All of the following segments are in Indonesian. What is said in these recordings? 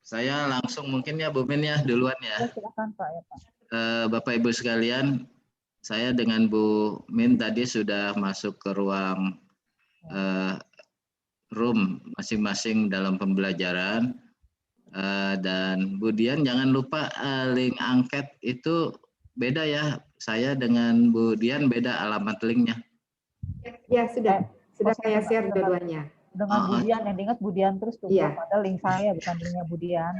Saya langsung mungkin ya Bu Min ya duluan ya. Silakan Pak ya Pak. Bapak Ibu sekalian, saya dengan Bu Min tadi sudah masuk ke ruang room masing-masing dalam pembelajaran. Dan Bu Dian jangan lupa link angket itu beda ya. Saya dengan Bu Dian beda alamat linknya. Ya sudah saya share dua-duanya. Dengan Budian, yang diingat Budian terus tuh, Iya. padahal link saya bukan linknya Budian.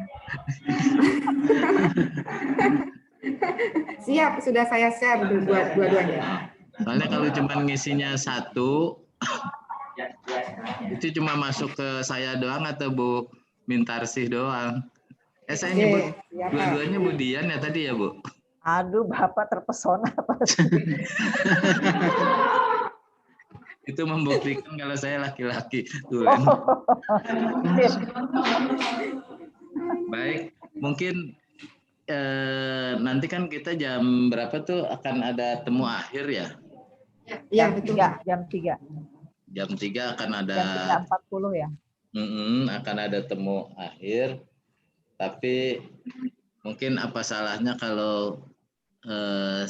Siap, sudah saya share dua-duanya. Soalnya kalau cuma ngisinya satu, itu cuma masuk ke saya doang atau Bu Mintarsih doang. Saya nyebut dua-duanya Budian ya tadi ya Bu? Aduh, Bapak terpesona pasti. Itu membuktikan kalau saya laki-laki. Baik, mungkin nanti kan kita jam berapa tuh akan ada temu akhir ya? Iya, betul. Jam 3. Jam 3 akan ada. Jam 3.40 ya. Akan ada temu akhir. Tapi mungkin apa salahnya kalau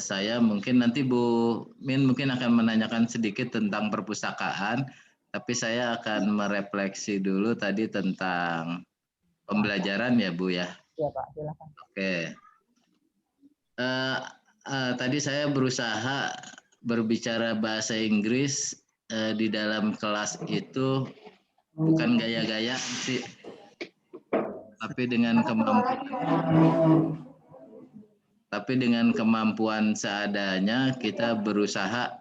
saya mungkin nanti Bu Min mungkin akan menanyakan sedikit tentang perpustakaan, tapi saya akan merefleksi dulu tadi tentang pembelajaran ya Bu ya. Iya Pak, silakan. Oke. Tadi saya berusaha berbicara bahasa Inggris di dalam kelas itu bukan gaya-gaya sih, tapi dengan kemampuan seadanya kita berusaha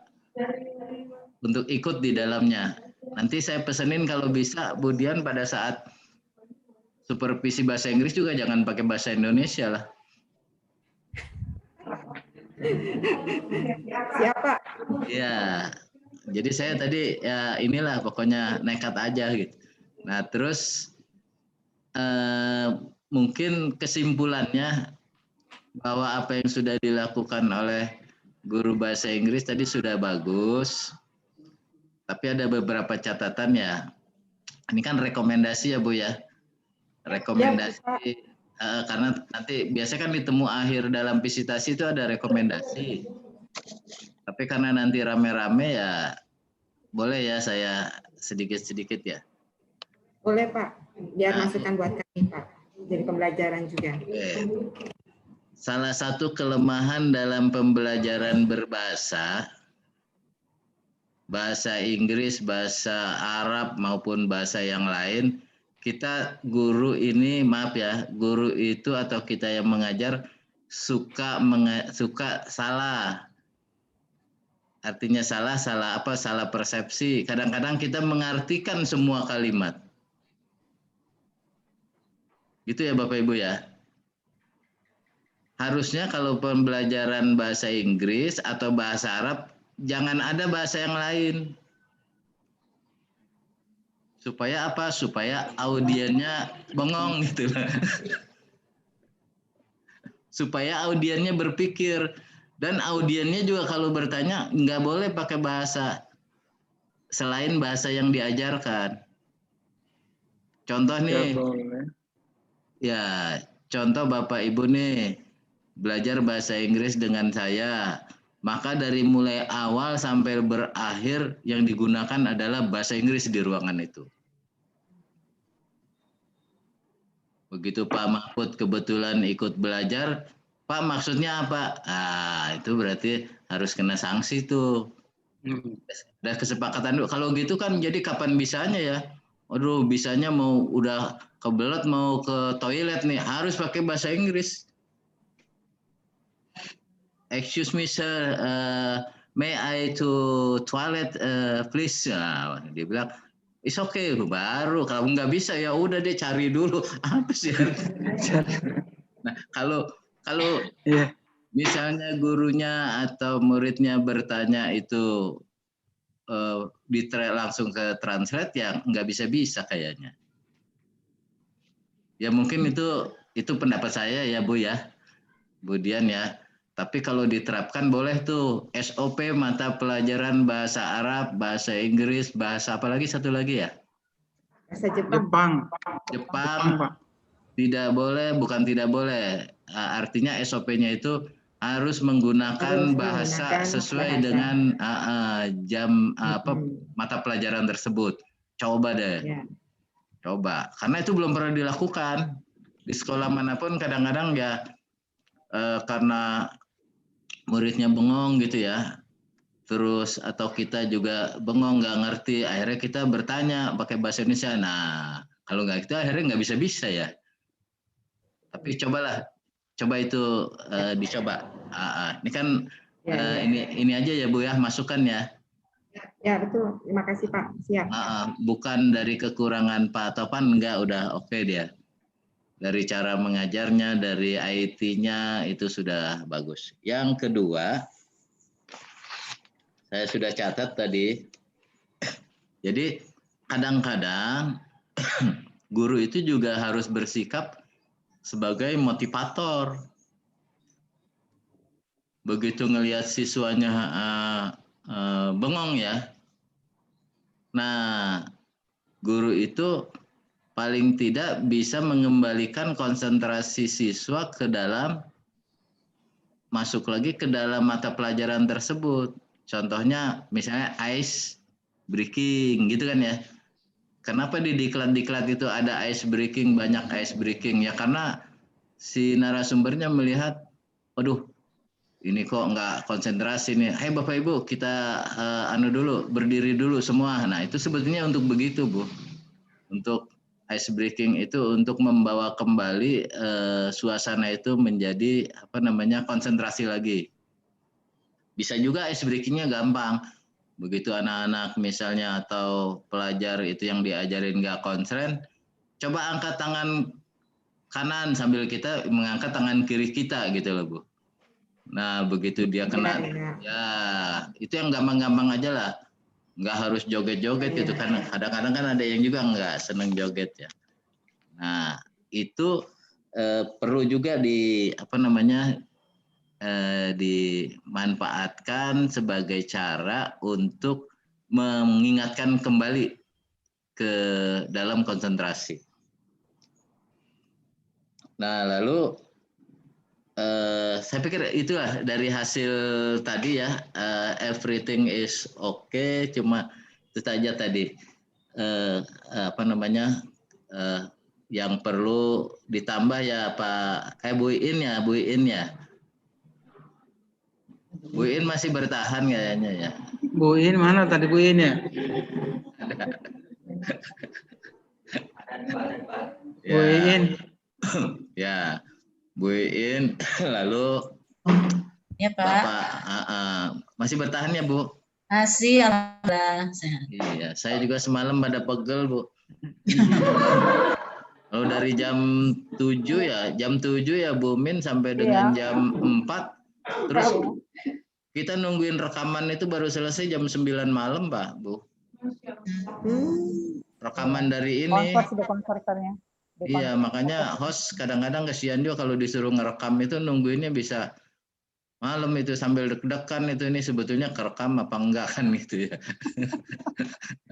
untuk ikut di dalamnya. Nanti saya pesenin kalau bisa Bu Dian pada saat supervisi bahasa Inggris juga jangan pakai bahasa Indonesia lah. Siapa? Ya, jadi saya tadi ya inilah pokoknya nekat aja gitu. Nah terus mungkin kesimpulannya bahwa apa yang sudah dilakukan oleh guru bahasa Inggris tadi sudah bagus, tapi ada beberapa catatan ya. Ini kan rekomendasi ya Bu ya, rekomendasi ya, karena nanti biasanya kan ditemu akhir dalam visitasi itu ada rekomendasi. Tapi karena nanti rame-rame ya boleh ya saya sedikit-sedikit ya. Boleh Pak, biar masukan buat kami Pak, jadi pembelajaran juga. Salah satu kelemahan dalam pembelajaran berbahasa, bahasa Inggris, bahasa Arab maupun bahasa yang lain, kita guru ini maaf ya, guru itu atau kita yang mengajar suka salah. Artinya salah apa? Salah persepsi. Kadang-kadang kita mengartikan semua kalimat. Gitu ya Bapak Ibu ya. Harusnya kalau pembelajaran bahasa Inggris atau bahasa Arab jangan ada bahasa yang lain. Supaya apa? Supaya audiennya bengong gitu. Supaya audiennya berpikir. Dan audiennya juga kalau bertanya nggak boleh pakai bahasa selain bahasa yang diajarkan. Contoh nih. Ya, contoh Bapak Ibu nih belajar bahasa Inggris dengan saya. Maka dari mulai awal sampai berakhir yang digunakan adalah bahasa Inggris di ruangan itu. Begitu Pak Mahfud kebetulan ikut belajar, Pak maksudnya apa? Itu berarti harus kena sanksi tuh. Ada kesepakatan. Kalau gitu kan jadi kapan bisanya ya? Aduh, bisanya mau udah kebelet mau ke toilet nih, harus pakai bahasa Inggris. Excuse me sir, may I to toilet please? Nah, dia bilang it's okay, baru kalau nggak bisa ya udah deh cari dulu apa sih. Nah kalau misalnya gurunya atau muridnya bertanya itu langsung ke translate ya nggak bisa kayaknya. Ya mungkin itu pendapat saya ya Bu ya, Bu Dian ya. Tapi kalau diterapkan boleh tuh SOP mata pelajaran bahasa Arab, bahasa Inggris, bahasa apa lagi satu lagi ya? Bahasa Jepang. Jepang. Tidak boleh, bukan tidak boleh. Artinya SOP-nya itu harus menggunakan Harus bahasa menggunakan sesuai bahasa. dengan jam Mm-mm. mata pelajaran tersebut. Coba deh, Ya. coba. Karena itu belum pernah dilakukan di sekolah manapun. Kadang-kadang ya karena muridnya bengong gitu ya. Terus atau kita juga bengong nggak ngerti, akhirnya kita bertanya pakai bahasa Indonesia. Nah, kalau nggak itu akhirnya nggak bisa-bisa ya. Tapi coba itu dicoba. Ini kan Ya, ya. ini aja ya Bu ya, masukan ya. Ya, betul. Terima kasih Pak. Siap. Bukan dari kekurangan Pak Topan, enggak, udah oke dia. Dari cara mengajarnya, dari IT-nya itu sudah bagus. Yang kedua, saya sudah catat tadi. Jadi kadang-kadang guru itu juga harus bersikap sebagai motivator. Begitu ngelihat siswanya bengong ya. Nah, guru itu paling tidak bisa mengembalikan konsentrasi siswa ke dalam, masuk lagi ke dalam mata pelajaran tersebut. Contohnya misalnya ice breaking gitu kan ya. Kenapa di diklat-diklat itu ada ice breaking, banyak ice breaking? Ya karena si narasumbernya melihat, waduh, ini kok nggak konsentrasi nih. Hai Bapak Ibu, kita berdiri dulu semua. Nah itu sebetulnya untuk begitu Bu. Untuk ice breaking itu untuk membawa kembali suasana itu menjadi konsentrasi lagi. Bisa juga ice breakingnya gampang. Begitu anak-anak misalnya atau pelajar itu yang diajarin nggak konsen, coba angkat tangan kanan sambil kita mengangkat tangan kiri kita gitu loh Bu. Nah begitu dia kena, ya itu yang gampang-gampang aja lah. Nggak harus joget-joget gitu kan. Kadang-kadang kan ada yang juga nggak seneng joget ya. Nah itu perlu juga dimanfaatkan sebagai cara untuk mengingatkan kembali ke dalam konsentrasi. Nah lalu saya pikir itulah dari hasil tadi ya, everything is okay, cuma itu saja tadi yang perlu ditambah ya Pak Bu Iin ya, Bu Iin masih bertahan kayaknya ya. Bu Iin mana tadi Bu Iin ya? Bu Iin. Ya, Bu Iin, lalu ya Pak. Bapak masih bertahan ya Bu? Masih, alhamdulillah sehat. Iya, saya juga semalam pada pegel Bu. Kalau dari jam 7 ya Bu Min sampai dengan jam 4. Terus kita nungguin rekaman itu baru selesai jam 9 malam Pak Bu. Rekaman dari ini. Konverternya. Iya, makanya host kadang-kadang kesian juga kalau disuruh ngerekam itu nungguinnya bisa malam itu sambil deg-degan itu, ini sebetulnya kerekam apa enggak kan gitu ya.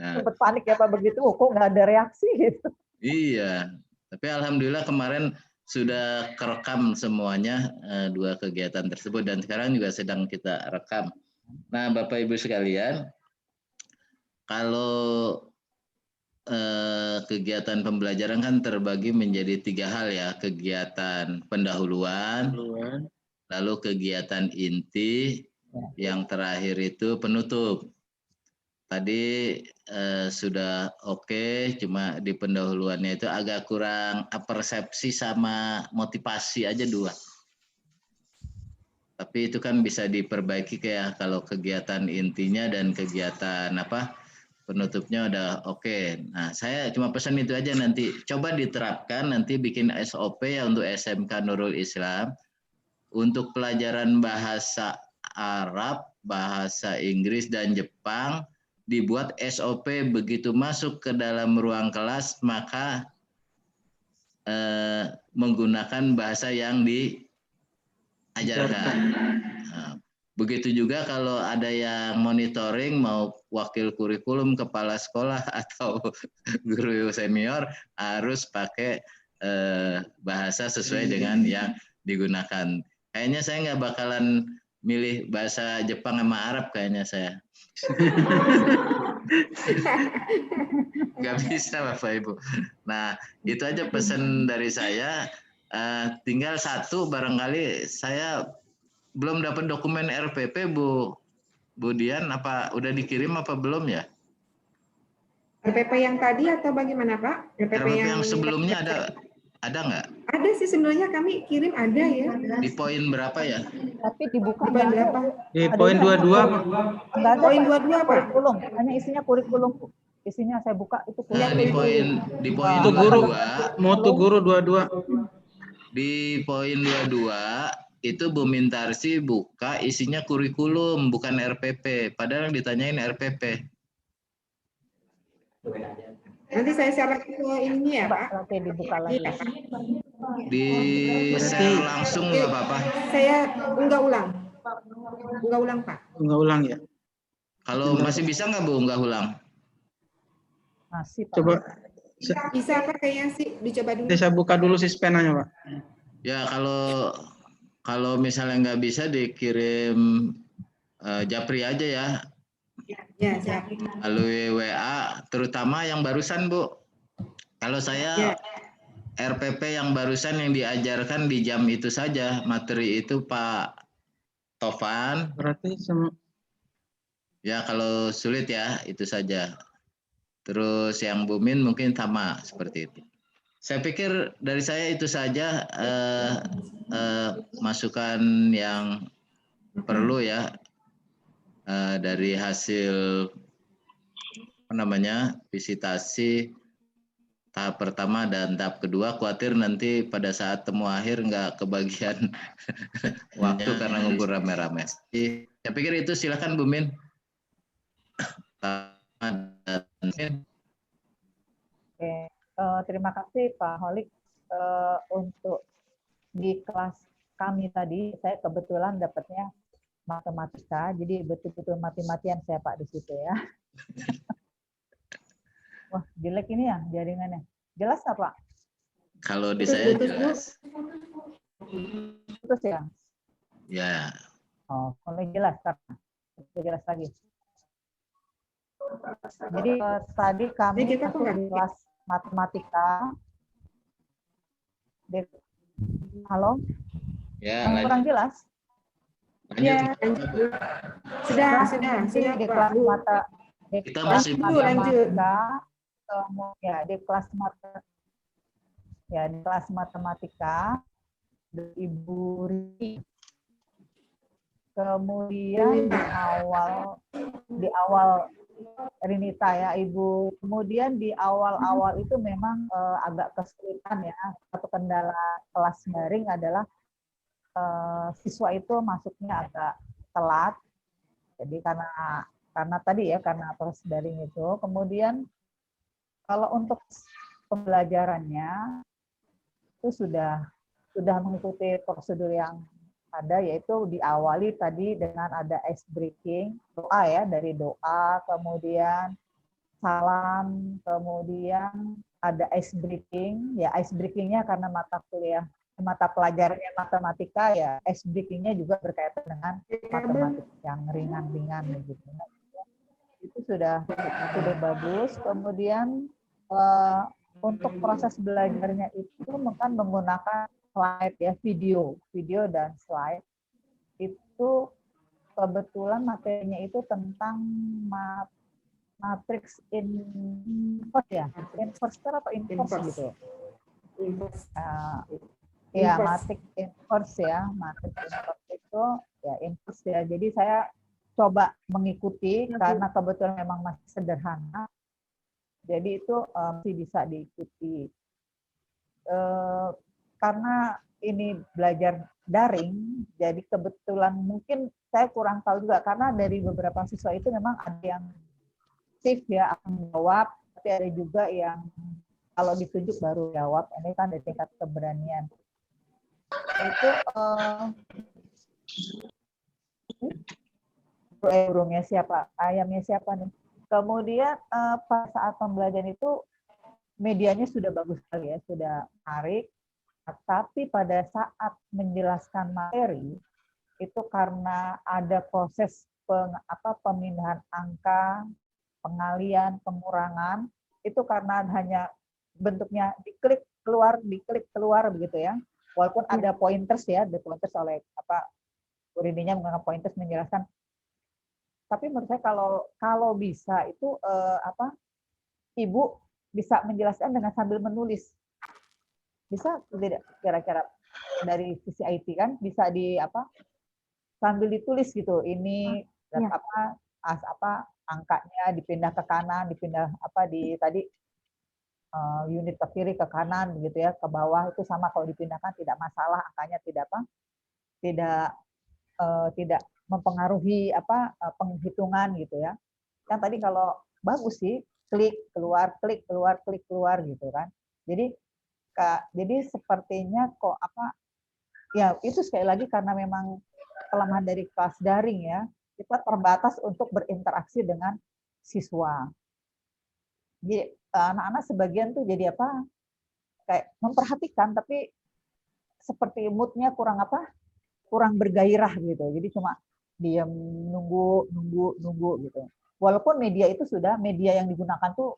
Nah, sempat panik ya Pak begitu, kok nggak ada reaksi gitu. Iya, tapi alhamdulillah kemarin sudah kerekam semuanya 2 kegiatan tersebut dan sekarang juga sedang kita rekam. Nah, Bapak Ibu sekalian, kalau kegiatan pembelajaran kan terbagi menjadi 3 hal ya, kegiatan pendahuluan, lalu kegiatan inti, yang terakhir itu penutup. Tadi sudah oke, cuma di pendahuluannya itu agak kurang persepsi sama motivasi aja 2. Tapi itu kan bisa diperbaiki kayak kalau kegiatan intinya dan kegiatan penutupnya udah oke. Nah, saya cuma pesan itu aja, nanti coba diterapkan, nanti bikin SOP ya untuk SMK Nurul Islam. Untuk pelajaran bahasa Arab, bahasa Inggris, dan Jepang, dibuat SOP begitu masuk ke dalam ruang kelas, maka menggunakan bahasa yang diajarkan. Nah, begitu juga kalau ada yang monitoring, mau wakil kurikulum, kepala sekolah, atau guru senior, harus pakai bahasa sesuai dengan yang digunakan. Kayaknya saya nggak bakalan milih bahasa Jepang sama Arab kayaknya saya. Nggak bisa Bapak Ibu. Nah, itu aja pesan dari saya. Tinggal satu, barangkali saya belum dapat dokumen RPP Bu Dian, apa udah dikirim apa belum ya? RPP yang tadi atau bagaimana Pak? RPP yang sebelumnya ada nggak? Ada sih sebenarnya kami kirim ada ya. Di poin berapa ya? Tapi dibuka Poin berapa? Di poin 22, Pak. Enggak ada, Poin Pak. 22 Pak. Kurikulum. Hanya isinya kurikulum. Isinya saya buka itu Nah, kurikulum. di poin Itu guru, 22, mutu guru 22. di poin 22 itu Bu Mintarsi buka isinya kurikulum bukan RPP, padahal yang ditanyain RPP. Nanti saya share ke ini ya Pak, Pak. nanti dibuka lagi. Iya, Pak. Di share langsung nggak apa-apa. Saya unggah ulang. Unggah ulang Pak. Enggak ulang ya. Kalau masih bisa nggak Bu nggak ulang? Masih, Pak. Coba Bisa Pak kayaknya sih dicoba dulu. saya buka dulu si spenanya, Pak. Ya kalau misalnya nggak bisa dikirim Japri aja ya, Ya, siap. melalui WA, terutama yang barusan Bu. Kalau saya RPP yang barusan yang diajarkan di jam itu saja, materi itu Pak Tovan. Berarti semua Ya kalau sulit ya itu saja. Terus yang Bu Min mungkin sama seperti itu. Saya pikir dari saya itu saja masukan yang perlu ya dari hasil visitasi tahap pertama dan tahap kedua. Khawatir nanti pada saat temu akhir nggak kebagian waktu karena ngumpul rame-rame. Saya pikir itu, silakan Bu Min. Oke. Terima kasih Pak Holik. Untuk di kelas kami tadi, saya kebetulan dapatnya matematika, jadi betul-betul mati-matian saya Pak di situ ya. Wah, jelek ini ya jaringannya. Jelas nggak Pak? Kalau di saya jelas. Putus ya? Ya. Oh, kalau jelas karena jelas lagi. Jadi tadi kami masuk di kelas matematika. Halo? Ya, kurang jelas? Ya, sudah di kelas mata. Kita masih matematika. Ya, di kelas matematika Ibu Ri. Kemudian di awal Rinita ya Ibu. Kemudian di awal-awal itu memang agak kesulitan ya. Satu kendala kelas daring adalah siswa itu masuknya agak telat. Jadi karena tadi ya karena kelas daring itu. Kemudian kalau untuk pembelajarannya itu sudah mengikuti prosedur yang ada, yaitu diawali tadi dengan ada ice breaking, doa ya, dari doa, kemudian salam, kemudian ada ice breaking, ya ice breakingnya karena mata pelajarannya matematika ya, ice breakingnya juga berkaitan dengan matematika yang ringan-ringan gitu. Itu sudah bagus. Kemudian untuk proses belajarnya itu kan menggunakan slide ya, video dan slide. Itu kebetulan materinya itu tentang matrix inverse ya, inverse atau inverse gitu. Ya, matrix inverse ya, matrix inverse itu ya inverse ya. Jadi saya coba mengikuti karena kebetulan memang masih sederhana. Jadi itu masih bisa diikuti. Karena ini belajar daring, jadi kebetulan mungkin saya kurang tahu juga karena dari beberapa siswa itu memang ada yang aktif ya akan jawab, tapi ada juga yang kalau ditunjuk baru jawab. Ini kan dari tingkat keberanian. Itu burungnya siapa? Ayamnya siapa nih? Kemudian pada saat pembelajaran itu medianya sudah bagus sekali ya, sudah menarik. Tapi pada saat menjelaskan materi itu karena ada proses pemindahan angka, pengalian, pengurangan, itu karena hanya bentuknya diklik keluar begitu ya. Walaupun ada pointers ya, ada pointers oleh Bu Rininya menggunakan pointers menjelaskan. Tapi menurut saya kalau bisa itu Ibu bisa menjelaskan dengan sambil menulis. Bisa tidak kira-kira dari sisi IT kan bisa sambil ditulis gitu. Ini dan angkanya dipindah ke kanan, dipindah tadi unit ke kiri ke kanan begitu ya, ke bawah itu sama kalau dipindahkan tidak masalah, angkanya tidak mempengaruhi penghitungan gitu ya. Yang tadi kalau bagus sih klik keluar gitu kan. Jadi sepertinya kok ya itu sekali lagi karena memang kelemahan dari kelas daring ya, kita terbatas untuk berinteraksi dengan siswa. Jadi anak-anak sebagian tuh jadi kayak memperhatikan tapi seperti moodnya kurang bergairah gitu. Jadi cuma diam nunggu gitu. Walaupun media yang digunakan tuh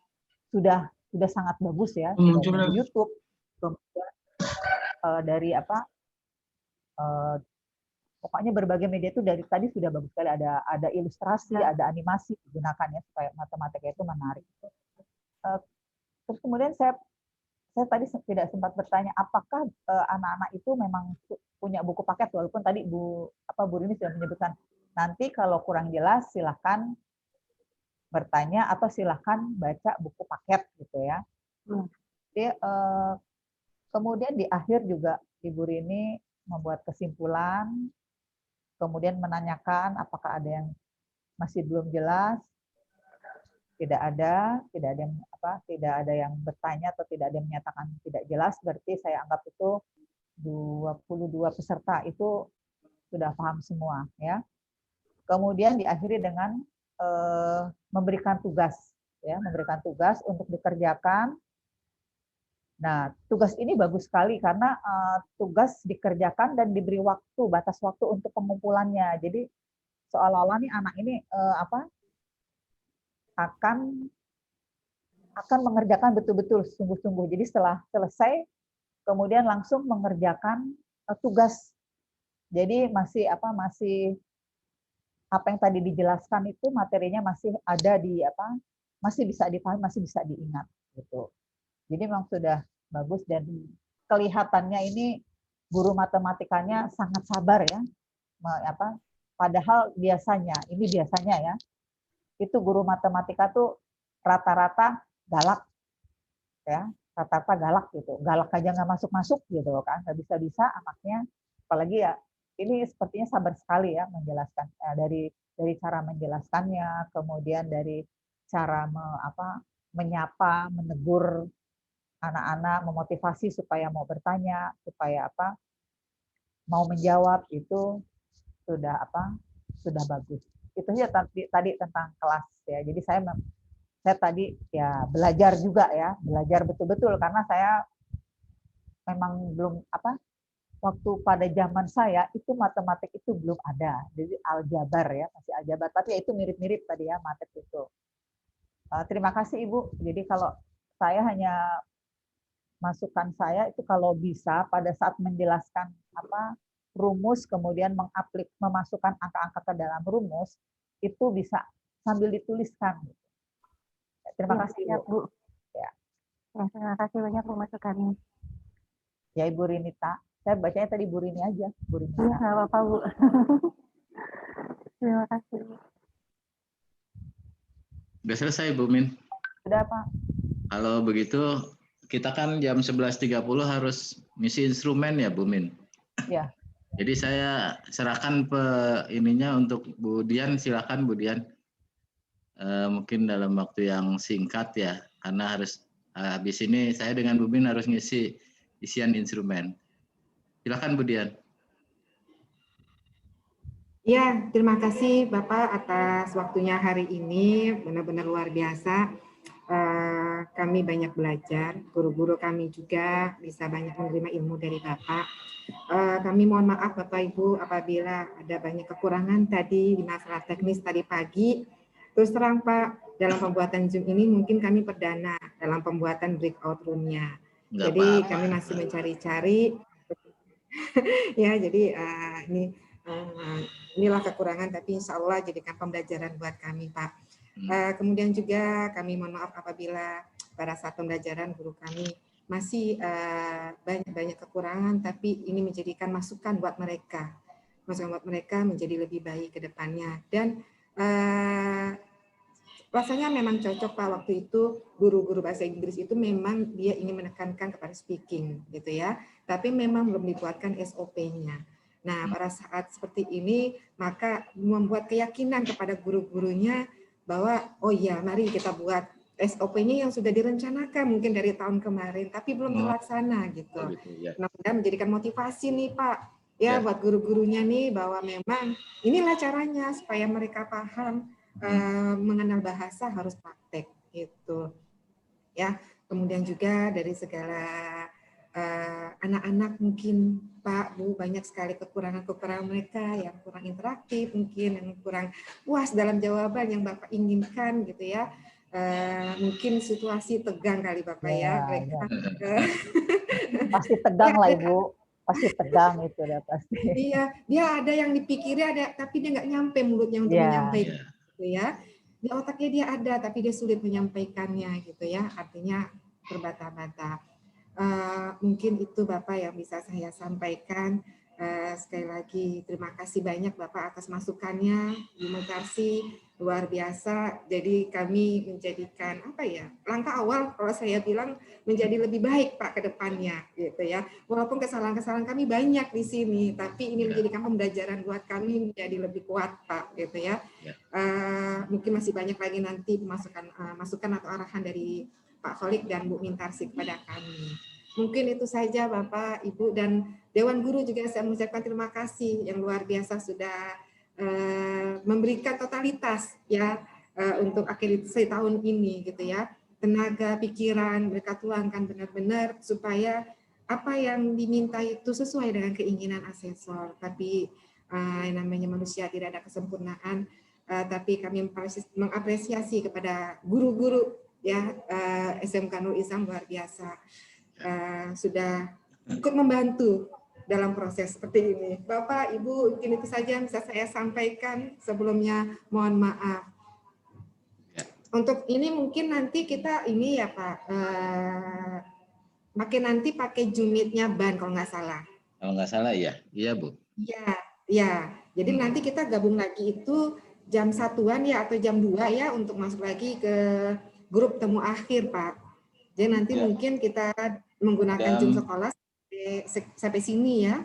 sudah sangat bagus ya, dari YouTube, kemudian dari pokoknya berbagai media itu dari tadi sudah bagus sekali, ada ilustrasi, ada animasi digunakan ya supaya matematika itu menarik. Terus kemudian saya tadi tidak sempat bertanya apakah anak-anak itu memang punya buku paket, walaupun tadi Bu Rini sudah menyebutkan nanti kalau kurang jelas silahkan bertanya atau silahkan baca buku paket gitu ya. Jadi, kemudian di akhir juga Ibu Rini membuat kesimpulan, kemudian menanyakan apakah ada yang masih belum jelas. Tidak ada yang bertanya atau tidak ada yang menyatakan tidak jelas, berarti saya anggap itu 22 peserta itu sudah paham semua ya. Kemudian diakhiri dengan memberikan tugas untuk dikerjakan. Nah, tugas ini bagus sekali karena tugas dikerjakan dan diberi batas waktu untuk pengumpulannya. Jadi seolah-olah nih anak ini akan mengerjakan betul-betul sungguh-sungguh. Jadi setelah selesai kemudian langsung mengerjakan tugas. Jadi masih apa yang tadi dijelaskan itu materinya masih ada masih bisa dipahami, masih bisa diingat gitu. Jadi memang sudah bagus dan kelihatannya ini guru matematikanya sangat sabar ya. Padahal biasanya ya, itu guru matematika tuh rata-rata galak ya, gitu, galak aja nggak masuk gitu kan, nggak bisa anaknya, apalagi ya ini sepertinya sabar sekali ya menjelaskan, dari cara menjelaskannya, kemudian dari cara menyapa, menegur anak-anak, memotivasi supaya mau bertanya, supaya mau menjawab, itu sudah bagus. Itu ya tadi tentang kelas ya. Jadi saya tadi ya belajar juga ya, belajar betul-betul karena saya memang belum waktu pada zaman saya itu matematik itu belum ada. Jadi aljabar ya, masih aljabar, tapi ya itu mirip-mirip tadi ya matematik itu. Terima kasih Ibu. Jadi kalau saya hanya masukan saya itu kalau bisa pada saat menjelaskan rumus, kemudian memasukkan angka-angka ke dalam rumus, itu bisa sambil dituliskan. Terima kasih, Bu. Ya, terima kasih banyak Bu masukannya. Ya, Ibu Rinita. Saya bacanya tadi Bu Rini aja. Bu Rini. Iya, nggak apa-apa, Bu. Terima kasih. Sudah selesai, Bu Min? Sudah, Pak. Kalau begitu, kita kan jam 11.30 harus ngisi instrumen ya, Bu Min? Ya. Jadi saya serahkan ininya untuk Bu Dian, silakan Bu Dian. Mungkin dalam waktu yang singkat ya, karena harus habis ini saya dengan Bu Min harus ngisi isian instrumen. Silakan Bu Dian. Ya, terima kasih Bapak atas waktunya hari ini, benar-benar luar biasa. kami banyak belajar, guru-guru kami juga bisa banyak menerima ilmu dari Bapak. Kami mohon maaf Bapak Ibu apabila ada banyak kekurangan tadi di masalah teknis tadi pagi. Terus terang Pak, dalam pembuatan Zoom ini mungkin kami perdana dalam pembuatan breakout room-nya. Nggak Jadi apa-apa. kami masih mencari-cari. Ya, jadi inilah kekurangan, tapi insya Allah jadikan pembelajaran buat kami Pak. Kemudian juga kami mohon maaf apabila pada saat pembelajaran guru kami masih banyak kekurangan, tapi ini menjadikan masukan buat mereka menjadi lebih baik ke depannya. Dan rasanya memang cocok Pak, waktu itu guru-guru bahasa Inggris itu memang dia ingin menekankan kepada speaking gitu ya, tapi memang belum dibuatkan SOP-nya. Nah, pada saat seperti ini maka membuat keyakinan kepada guru-gurunya bahwa oh ya mari kita buat SOP-nya yang sudah direncanakan mungkin dari tahun kemarin tapi belum terlaksana gitu. Nah, menjadikan motivasi nih Pak ya buat guru-gurunya nih bahwa memang inilah caranya supaya mereka paham mengenal bahasa harus praktek gitu. Ya, kemudian juga dari segala anak-anak mungkin Pak, Bu, banyak sekali kekurangan-kekurangan mereka yang kurang interaktif, mungkin yang kurang puas dalam jawaban yang Bapak inginkan gitu ya. Mungkin situasi tegang kali Bapak ya. Mereka. Pasti tegang lah Ibu, pasti tegang itu udah pasti. Iya, dia ada yang dipikirnya ada, tapi dia nggak nyampe mulutnya untuk menyampaikan gitu ya. Di otaknya dia ada, tapi dia sulit menyampaikannya gitu ya. Artinya terbata-bata. Mungkin itu Bapak yang bisa saya sampaikan. Sekali lagi terima kasih banyak Bapak atas masukannya, Bu Mekarsi, luar biasa. Jadi kami menjadikan langkah awal kalau saya bilang menjadi lebih baik Pak ke depannya gitu ya. Walaupun kesalahan-kesalahan kami banyak di sini, tapi ini menjadikan pembelajaran buat kami menjadi lebih kuat Pak gitu ya. Mungkin masih banyak lagi nanti masukan atau arahan dari Pak Kholik dan Bu Mintarsi kepada kami. Mungkin itu saja Bapak, Ibu, dan Dewan Guru juga saya mengucapkan terima kasih yang luar biasa sudah memberikan totalitas ya untuk akhir tahun ini gitu ya. Tenaga, pikiran mereka tuangkan benar-benar supaya apa yang diminta itu sesuai dengan keinginan asesor. Tapi namanya manusia tidak ada kesempurnaan, tapi kami mengapresiasi kepada guru-guru ya SMK Nur Islam luar biasa sudah ikut membantu dalam proses seperti ini. Bapak, Ibu, mungkin itu saja yang bisa saya sampaikan. Sebelumnya mohon maaf. Untuk ini mungkin nanti kita ini ya Pak, makin nanti pakai Zoom-nya Ban kalau nggak salah. Kalau nggak salah ya, iya Bu. Iya. Jadi nanti kita gabung lagi itu jam 1-an ya atau jam 2 ya untuk masuk lagi ke grup temu akhir Pak. Jadi nanti mungkin kita menggunakan Zoom sekolah sampai sini ya.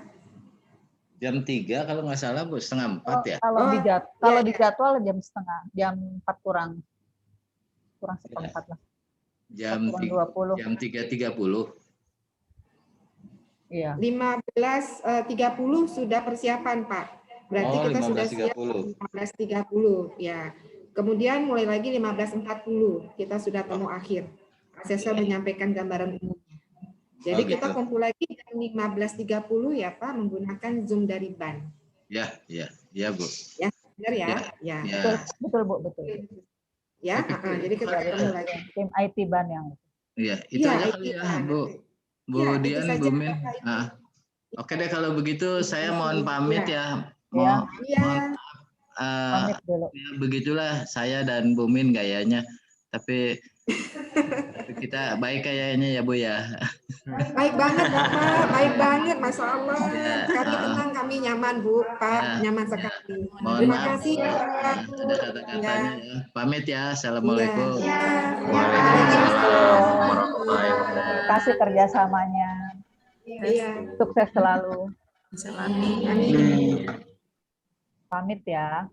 Jam 3 kalau nggak salah Bu, 3:30 ya. Kalau di jadwal jam 4 kurang seperempat lah. Jam 3:30. Iya. 15.30 sudah persiapan Pak. Berarti kita sudah siap 15.30 ya. Kemudian mulai lagi 15.40 kita sudah temu akhir. Asesor menyampaikan gambaran umumnya. Jadi kita kumpul lagi jam 15.30 ya Pak menggunakan Zoom dari Ban. Ya Bu. Ya, benar ya? Ya. Betul Bu, betul. Ya, jadi kita ketemu lagi. Tim IT Ban yang. Iya, itu aja kali ya Bu Dian, Bu Min. Oke deh kalau begitu saya mohon pamit ya. Mohon pamit dulu. Ya, begitulah saya dan Bu Min gayanya. Tapi kita baik kayaknya ya Bu ya. Baik banget Bapak, baik banget, Masya Allah. Kami tenang, kami nyaman Bu, Pak, nyaman sekali. Terima kasih ya Pak. Ada kata-katanya ya. Pamit ya, Assalamualaikum. Waalaikumsalam warahmatullahi wabarakatuh. Terima kasih kerjasamanya. Sukses selalu. Amin. Pamit ya.